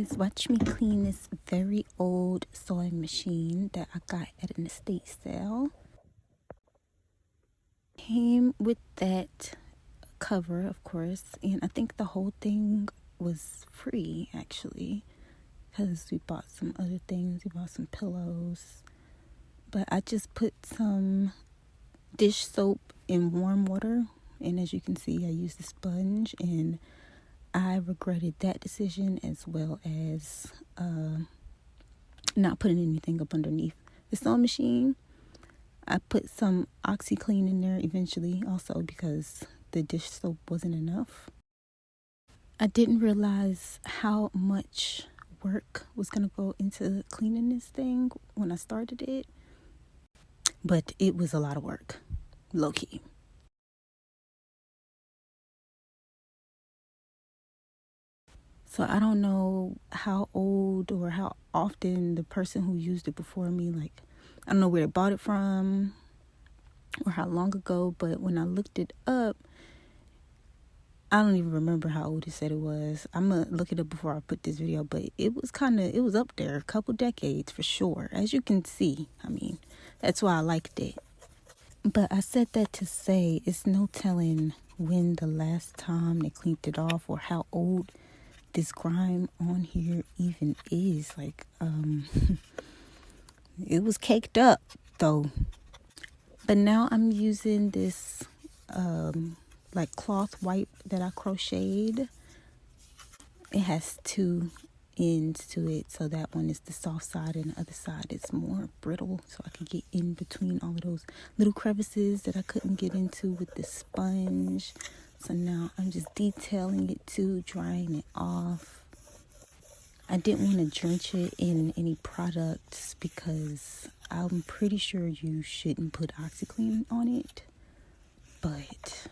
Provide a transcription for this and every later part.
guys, watch me clean this very old sewing machine that I got at an estate sale. Came with that cover, of course, and I think the whole thing was free actually, because we bought some other things. We bought some pillows, but I just put some dish soap in warm water, and as you can see I used a sponge, and I regretted that decision, as well as not putting anything up underneath the sewing machine. I put some OxiClean in there eventually also because the dish soap wasn't enough. I didn't realize how much work was going to go into cleaning this thing when I started it, but it was a lot of work, low key. So I don't know how old or how often the person who used it before me, like, I don't know where they bought it from or how long ago, but when I looked it up, I don't even remember how old it said it was. I'm going to look it up before I put this video, but it was up there, a couple decades for sure. As you can see, I mean, that's why I liked it. But I said that to say it's no telling when the last time they cleaned it off or how old this grime on here even is. Like, it was caked up though. But now I'm using this like cloth wipe that I crocheted. It has two ends to it, so that one is the soft side and the other side is more brittle, so I can get in between all of those little crevices that I couldn't get into with the sponge. So now I'm just detailing it too, drying it off. I didn't want to drench it in any products because I'm pretty sure you shouldn't put OxiClean on it, but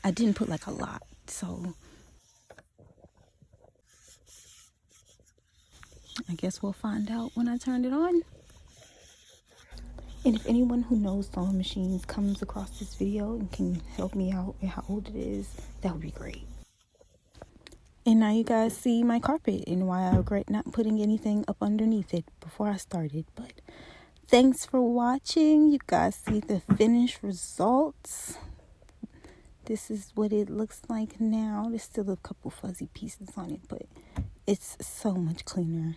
I didn't put like a lot, so I guess we'll find out when I turn it on. And if anyone who knows sewing machines comes across this video and can help me out with how old it is, that would be great. And now you guys see my carpet and why I regret not putting anything up underneath it before I started. But thanks for watching. You guys see the finished results. This is what it looks like now. There's still a couple fuzzy pieces on it, but it's so much cleaner.